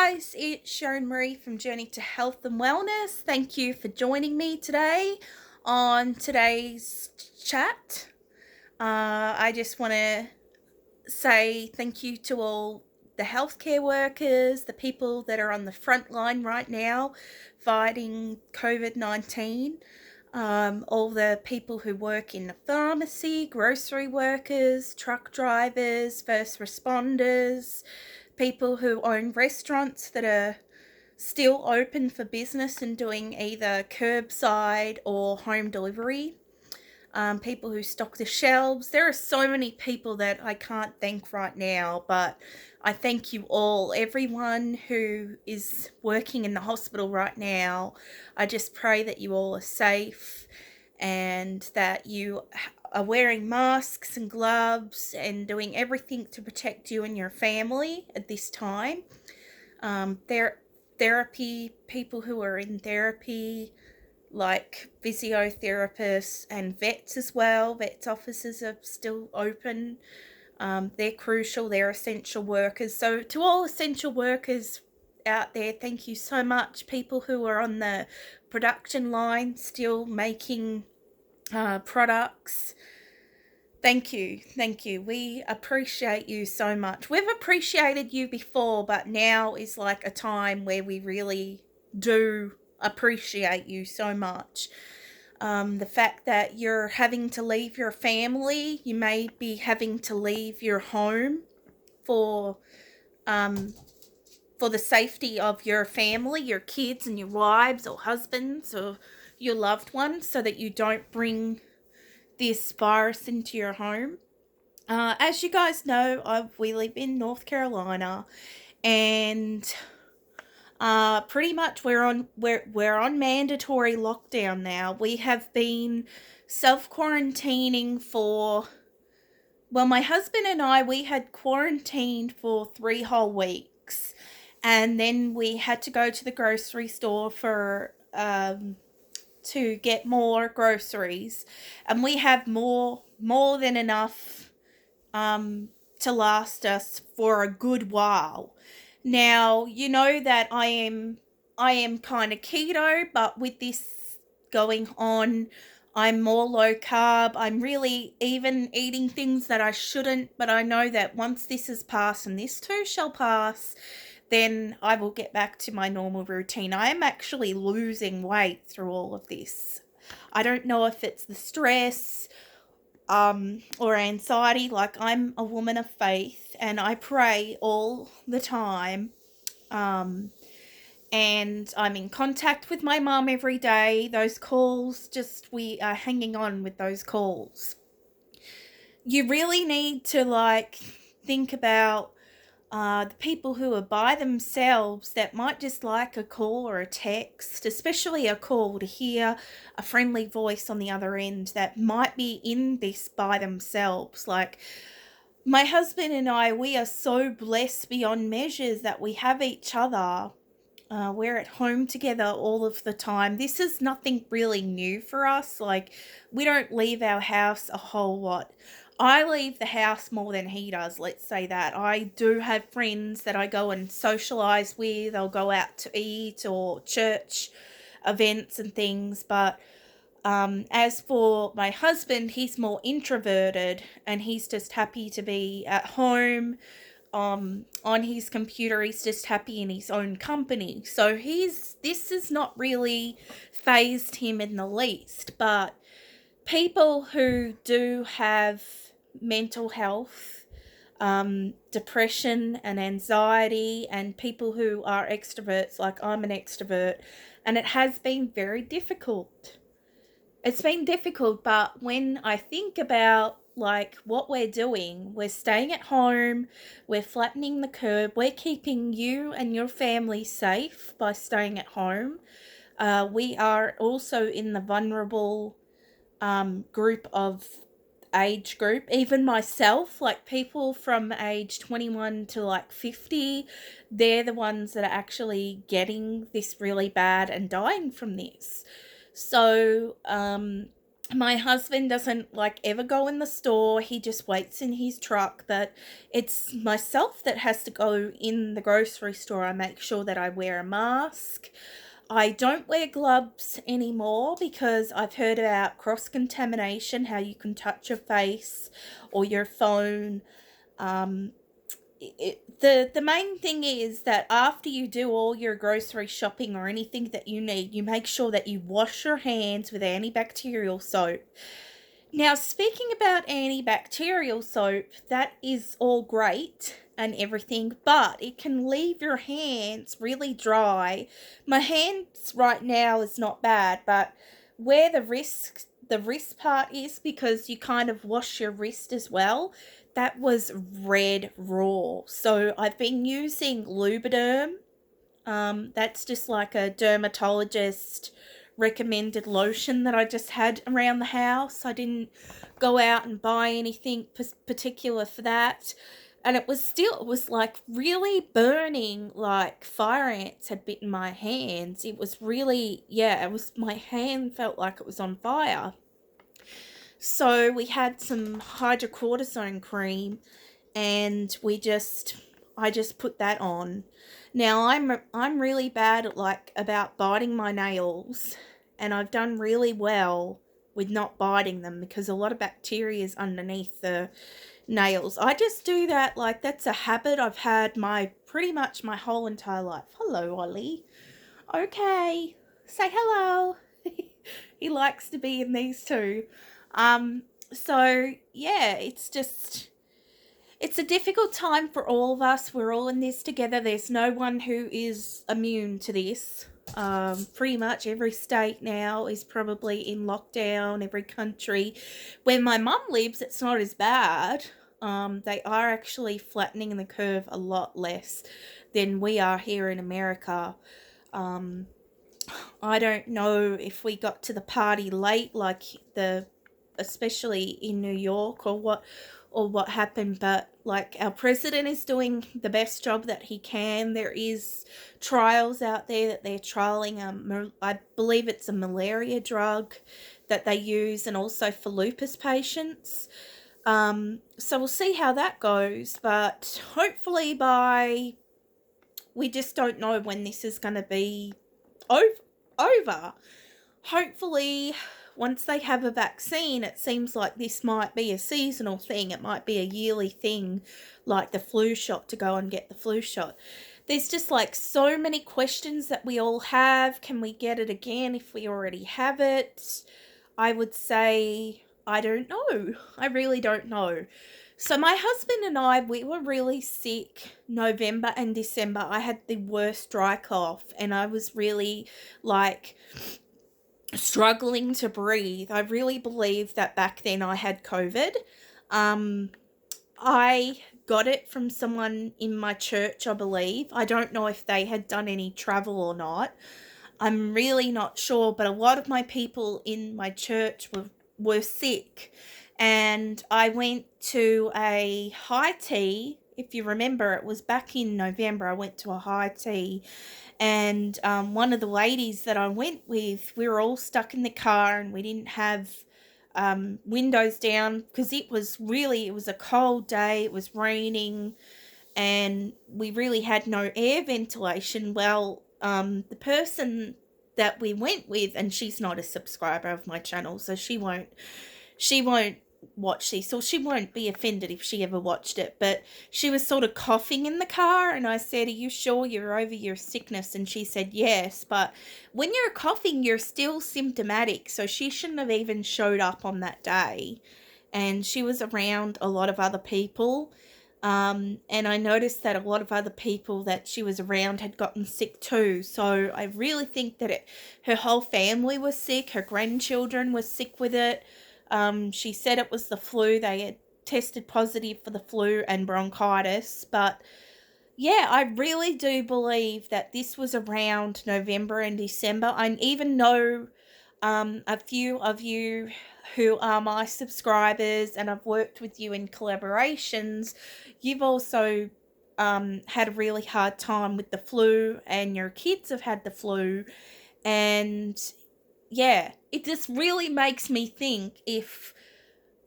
guys, it's Sharon Marie from Journey to Health and Wellness. Thank you for joining me today on today's chat. I just want to say thank you to all the healthcare workers, the people that are on the front line right now fighting COVID-19, all the people who work in the pharmacy, grocery workers, truck drivers, first responders, people who own restaurants that are still open for business and doing either curbside or home delivery, people who stock the shelves. There are so many people that I can't thank right now, but I thank you all, everyone who is working in the hospital right now. I just pray that you all are safe and that you are wearing masks and gloves and doing everything to protect you and your family at this time. Therapy, people who are in therapy, like physiotherapists and vets as well. Vets offices are still open. They're crucial. They're essential workers. So to all essential workers out there, thank you so much. People who are on the production line still making products. Thank you. We appreciate you so much. We've appreciated you before, but now is like a time where we really do appreciate you so much. The fact that you're having to leave your family, you may be having to leave your home for the safety of your family, your kids and your wives or husbands or your loved ones, so that you don't bring this virus into your home. As you guys know, we live in North Carolina, and pretty much we're on mandatory lockdown now. We have been self-quarantining my husband and I, we had quarantined for 3 whole weeks, and then we had to go to the grocery store to get more groceries, and we have more than enough to last us for a good while. Now, you know that I am kind of keto, but with this going on, I'm more low carb. I'm really even eating things that I shouldn't, but I know that once this is passed, and this too shall pass, then I will get back to my normal routine. I am actually losing weight through all of this. I don't know if it's the stress or anxiety. Like, I'm a woman of faith and I pray all the time. And I'm in contact with my mum every day. Those calls, we are hanging on with those calls. You really need to think about the people who are by themselves that might just like a call or a text, especially a call, to hear a friendly voice on the other end that might be in this by themselves. Like, my husband and I, we are so blessed beyond measures that we have each other. We're at home together all of the time. This is nothing really new for us. Like, we don't leave our house a whole lot. I leave the house more than he does, let's say that. I do have friends that I go and socialize with. I'll go out to eat or church events and things. But as for my husband, he's more introverted and he's just happy to be at home on his computer. He's just happy in his own company. So this has not really fazed him in the least. But people who do have mental health, depression and anxiety, and people who are extroverts, like I'm an extrovert, and it has been very difficult. It's been difficult, but when I think about what we're doing, we're staying at home, we're flattening the curve, we're keeping you and your family safe by staying at home. We are also in the vulnerable age group, even myself, like people from age 21 to 50, they're the ones that are actually getting this really bad and dying from this. So My husband doesn't like ever go in the store. He just waits in his truck, but it's myself that has to go in the grocery store. I make sure that I wear a mask. I don't wear gloves anymore because I've heard about cross contamination, how you can touch your face or your phone. Um, the main thing is that after you do all your grocery shopping or anything that you need, you make sure that you wash your hands with antibacterial soap. Now, speaking about antibacterial soap, that is all great and everything, but it can leave your hands really dry. My hands right now is not bad, but where the wrist part is, because you kind of wash your wrist as well, that was red raw. So I've been using Lubriderm. That's just like a dermatologist recommended lotion that I just had around the house. I didn't go out and buy anything particular for that. And it was like really burning, like fire ants had bitten my hands. It was really, yeah, my hand felt like it was on fire. So we had some hydrocortisone cream, and I just put that on. Now I'm really bad at like about biting my nails, and I've done really well with not biting them because a lot of bacteria is underneath the nails. I just do that, like that's a habit I've had my pretty much my whole entire life. Hello, Ollie. Okay. Say hello. He likes to be in these too. Um so yeah, it's a difficult time for all of us. We're all in this together. There's no one who is immune to this. Pretty much every state now is probably in lockdown, every country. Where my mum lives, it's not as bad. They are actually flattening the curve a lot less than we are here in America. Um, I don't know if we got to the party late, like especially in New York, or what happened, but like our president is doing the best job that he can. There is trials out there that they're trialing. I believe it's a malaria drug that they use, and also for lupus patients. So we'll see how that goes, but hopefully we just don't know when this is going to be over. Hopefully, once they have a vaccine, it seems like this might be a seasonal thing. It might be a yearly thing, like the flu shot, to go and get the flu shot. There's just like so many questions that we all have. Can we get it again if we already have it? I would say, I don't know. I really don't know. So my husband and I, we were really sick November and December. I had the worst dry cough, and I was really like struggling to breathe. I really believe that back then I had COVID. Um, I got it from someone in my church, I believe. I don't know if they had done any travel or not. I'm really not sure, but a lot of my people in my church were sick. And I went to a high tea. If you remember, it was back in November. I went to a high tea, and one of the ladies that I went with, we were all stuck in the car, and we didn't have windows down because it was a cold day. It was raining, and we really had no air ventilation. Well, the person that we went with, and she's not a subscriber of my channel, so she won't watch this, or she won't be offended if she ever watched it, but she was sort of coughing in the car, and I said, are you sure you're over your sickness? And she said yes, but when you're coughing, you're still symptomatic, so she shouldn't have even showed up on that day. And she was around a lot of other people, and I noticed that a lot of other people that she was around had gotten sick too. So I really think that her whole family was sick. Her grandchildren were sick with it. She said it was the flu. They had tested positive for the flu and bronchitis. But yeah, I really do believe that this was around November and December. I even know a few of you who are my subscribers, and I've worked with you in collaborations. You've also had a really hard time with the flu, and your kids have had the flu, and yeah, it just really makes me think if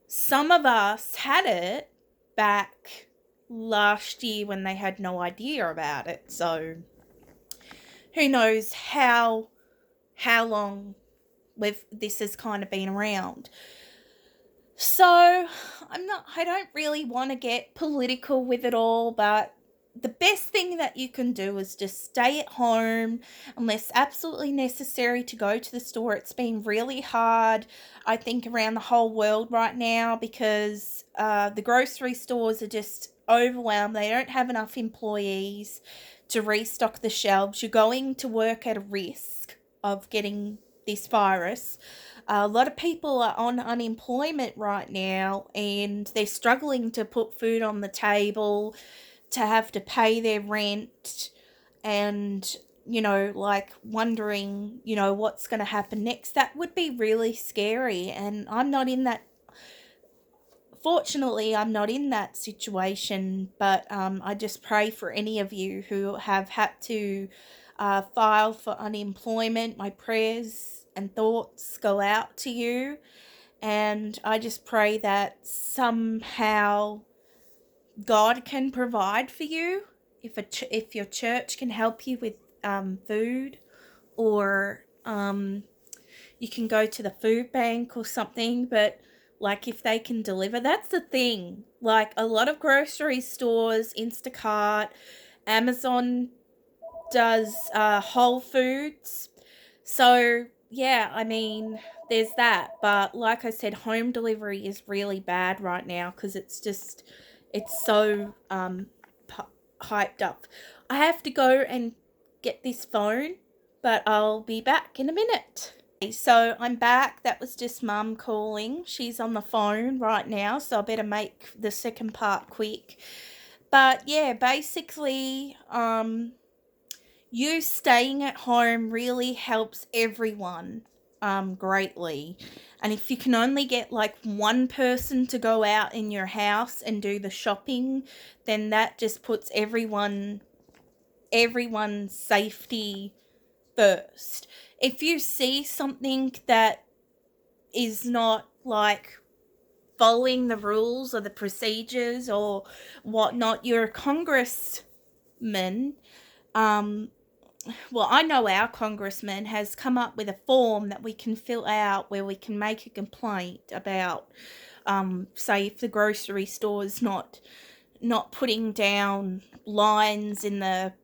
some of us had it back last year when they had no idea about it. So who knows how long this has kind of been around. So I don't really want to get political with it all, but the best thing that you can do is just stay at home unless absolutely necessary to go to the store. It's been really hard, I think, around the whole world right now because the grocery stores are just overwhelmed. They don't have enough employees to restock the shelves. You're going to work at a risk of getting this virus. A lot of people are on unemployment right now and they're struggling to put food on the table, to have to pay their rent, and, like wondering, what's going to happen next. That would be really scary. And fortunately, I'm not in that situation, but I just pray for any of you who have had to file for unemployment. My prayers and thoughts go out to you, and I just pray that somehow God can provide for you. If your church can help you with food, or you can go to the food bank or something, but like if they can deliver, that's the thing. Like a lot of grocery stores, Instacart, Amazon does Whole Foods. So yeah, I mean, there's that. But like I said, home delivery is really bad right now because it's so hyped up. I have to go and get this phone, but I'll be back in a minute. So I'm back. That was just Mum calling. She's on the phone right now, so I better make the second part quick. But yeah, basically, you staying at home really helps everyone greatly. And if you can only get like one person to go out in your house and do the shopping, then that just puts everyone's safety first. If you see something that is not like following the rules or the procedures or whatnot, you're a congressman. Well, I know our congressman has come up with a form that we can fill out where we can make a complaint about, say, if the grocery store is not putting down lines in the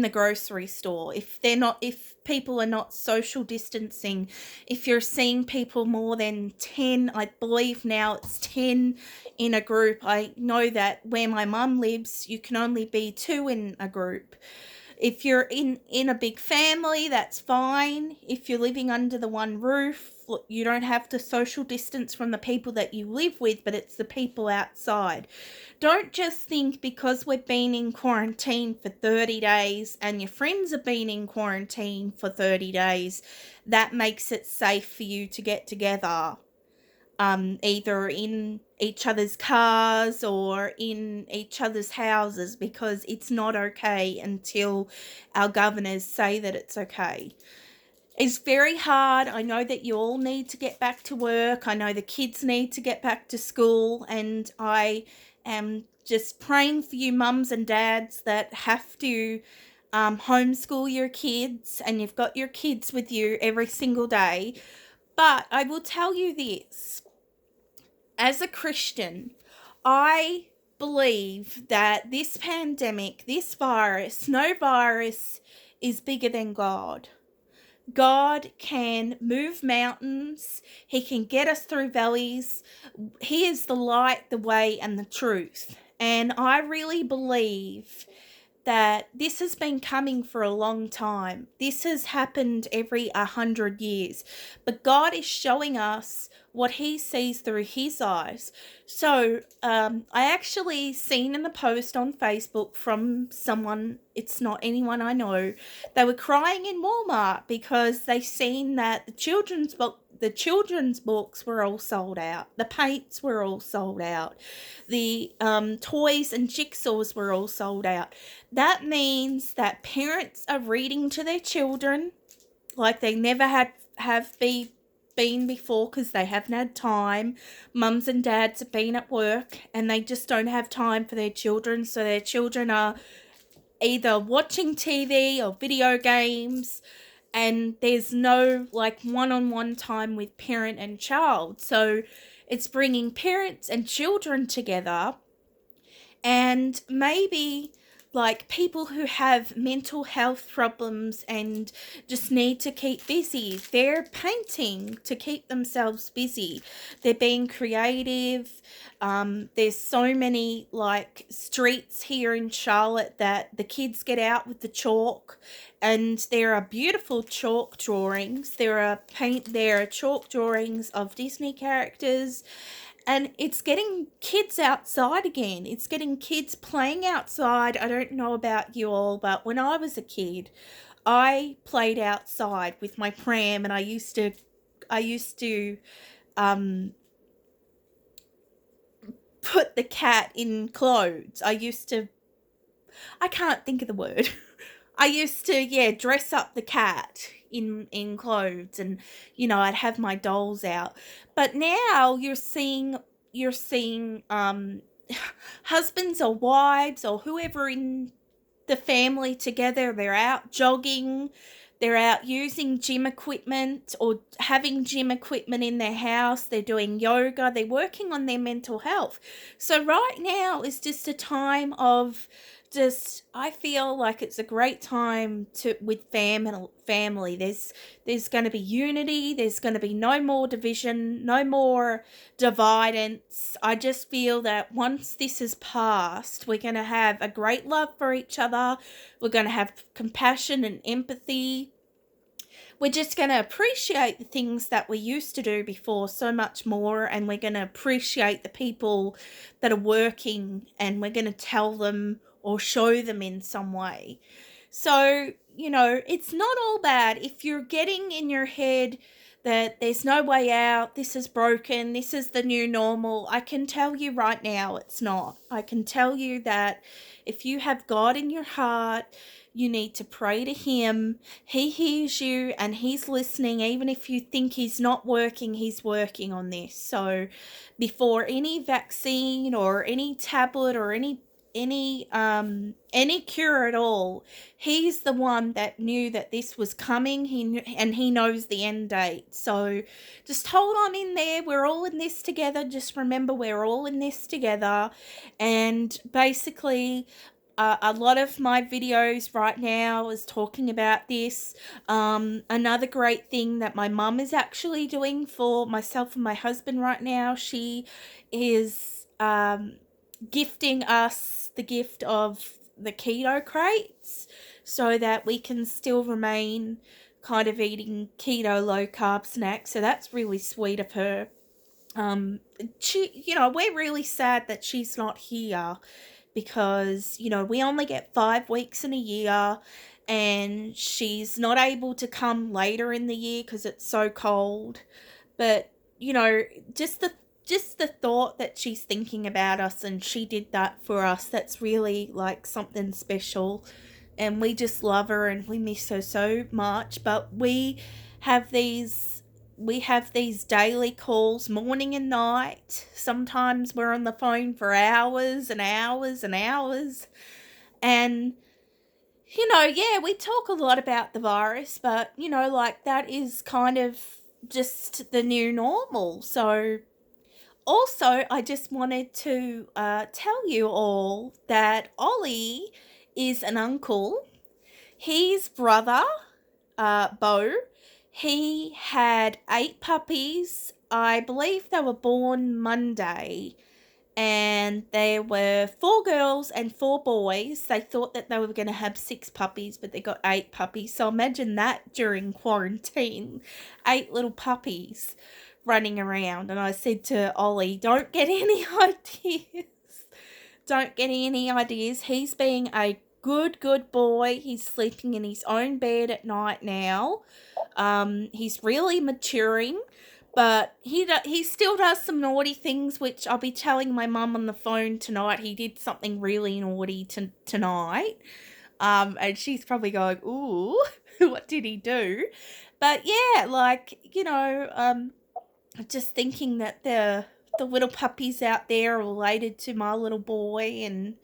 grocery store, if people are not social distancing, if you're seeing people more than 10, I believe now it's 10 in a group. I know that where my mum lives, you can only be 2 in a group. If you're in a big family, that's fine. If you're living under the one roof, you don't have to social distance from the people that you live with, but it's the people outside. Don't just think because we've been in quarantine for 30 days and your friends have been in quarantine for 30 days, that makes it safe for you to get together. Either in each other's cars or in each other's houses, because it's not okay until our governors say that it's okay. It's very hard. I know that you all need to get back to work. I know the kids need to get back to school, and I am just praying for you mums and dads that have to homeschool your kids, and you've got your kids with you every single day. But I will tell you this. As a Christian, I believe that this pandemic, this virus, no virus is bigger than God. God can move mountains. He can get us through valleys. He is the light, the way, and the truth. And I really believe that this has been coming for a long time. This has happened every 100 years. But God is showing us what he sees through his eyes. So I actually seen in the post on Facebook from someone, it's not anyone I know, they were crying in Walmart because they seen that the children's books were all sold out. The paints were all sold out. The toys and jigsaws were all sold out. That means that parents are reading to their children like they never had been before because they haven't had time. Mums and dads have been at work and they just don't have time for their children. So their children are either watching TV or video games, and there's no like one-on-one time with parent and child. So it's bringing parents and children together, and maybe like people who have mental health problems and just need to keep busy. They're painting to keep themselves busy. They're being creative. There's so many like streets here in Charlotte that the kids get out with the chalk, and there are beautiful chalk drawings. There are chalk drawings of Disney characters, and it's getting kids outside again. It's getting kids playing outside. I don't know about you all, but when I was a kid, I played outside with my pram, and I used to put the cat in clothes. I can't think of the word. I used to, dress up the cat in clothes, and I'd have my dolls out. But now you're seeing husbands or wives or whoever in the family together. They're out jogging, they're out using gym equipment or having gym equipment in their house. They're doing yoga, they're working on their mental health. So right now is just a time of I feel like it's a great time with family. There's going to be unity. There's going to be no more division, no more dividance. I just feel that once this is passed, we're going to have a great love for each other. We're going to have compassion and empathy. We're just going to appreciate the things that we used to do before so much more, and we're going to appreciate the people that are working, and we're going to tell them or show them in some way. So, it's not all bad. If you're getting in your head that there's no way out, this is broken, this is the new normal, I can tell you right now it's not. I can tell you that if you have God in your heart, you need to pray to Him. He hears you and He's listening. Even if you think He's not working, He's working on this. So before any vaccine or any tablet or any cure at all, He's the one that knew that this was coming. He knows the end date. So just hold on in there. We're all in this together. Just remember, we're all in this together. And basically, a lot of my videos right now is talking about this. Another great thing that my mum is actually doing for myself and my husband right now, she is gifting us the gift of the keto crates so that we can still remain kind of eating keto low carb snacks. So that's really sweet of her. We're really sad that she's not here because, we only get 5 weeks in a year, and she's not able to come later in the year because it's so cold. But, just the thought that she's thinking about us and she did that for us, that's really like something special. And we just love her and we miss her so much. But we have these daily calls morning and night. Sometimes we're on the phone for hours and hours and hours. And we talk a lot about the virus, but that is kind of just the new normal. So also, I just wanted to tell you all that Ollie is an uncle. His brother, Bo, he had 8 puppies. I believe they were born Monday, and there were 4 girls and 4 boys. They thought that they were going to have 6 puppies, but they got 8 puppies. So imagine that during quarantine, 8 little puppies running around. And I said to Ollie, don't get any ideas. Don't get any ideas. He's being a good boy. He's sleeping in his own bed at night now. He's really maturing, but he still does some naughty things, which I'll be telling my mum on the phone tonight. He did something really naughty tonight. And she's probably going, ooh. what did he do? But yeah, like, just thinking that the little puppies out there are related to my little boy, and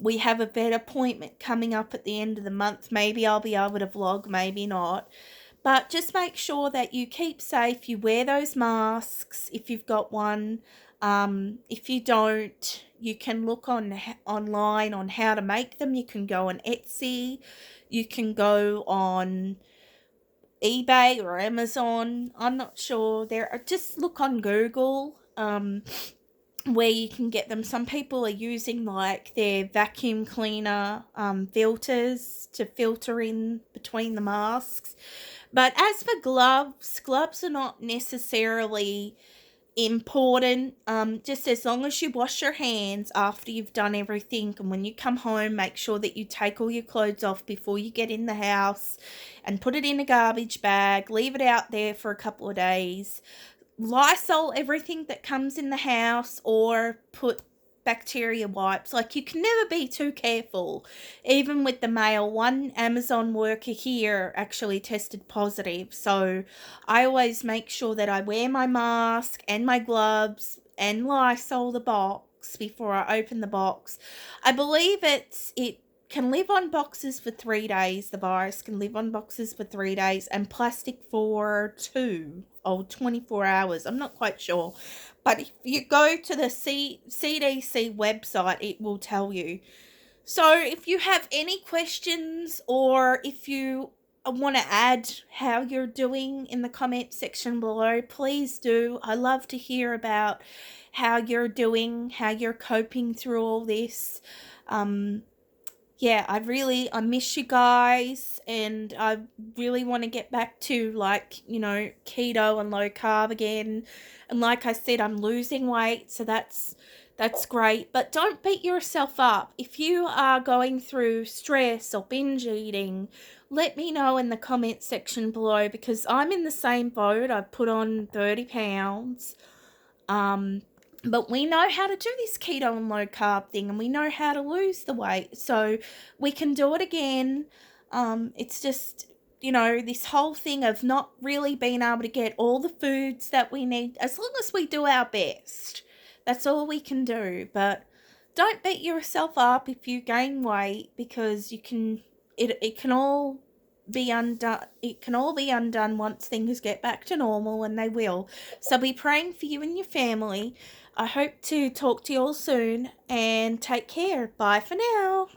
we have a vet appointment coming up at the end of the month. Maybe I'll be able to vlog, maybe not. But just make sure that you keep safe. You wear those masks if you've got one. If you don't, you can look online on how to make them. You can go on Etsy. You can go on eBay or Amazon. I'm not sure. Just look on Google. Where you can get them. Some people are using like their vacuum cleaner filters to filter in between the masks. But as for gloves are not necessarily important. Just as long as you wash your hands after you've done everything, and when you come home, make sure that you take all your clothes off before you get in the house and put it in a garbage bag. Leave it out there for a couple of days. Lysol everything that comes in the house, or put bacteria wipes. Like, you can never be too careful. Even with the mail, one Amazon worker here actually tested positive, so I always make sure that I wear my mask and my gloves and Lysol the box before I open the box. I believe it can live on boxes for 3 days. The virus can live on boxes for 3 days, and plastic for 2 or 24 hours. I'm not quite sure. But if you go to the CDC website, it will tell you. So if you have any questions, or if you want to add how you're doing in the comment section below, please do. I love to hear about how you're doing, how you're coping through all this. Yeah, I miss you guys, and I really want to get back to, like, keto and low carb again. And like I said, I'm losing weight, so that's great. But don't beat yourself up. If you are going through stress or binge eating, let me know in the comment section below, because I'm in the same boat. I've put on 30 pounds. But we know how to do this keto and low carb thing, and we know how to lose the weight, so we can do it again. It's just, this whole thing of not really being able to get all the foods that we need. As long as we do our best, that's all we can do. But don't beat yourself up if you gain weight, because it can all be undone. It can all be undone once things get back to normal, and they will. So be praying for you and your family. I hope to talk to you all soon, and take care. Bye for now.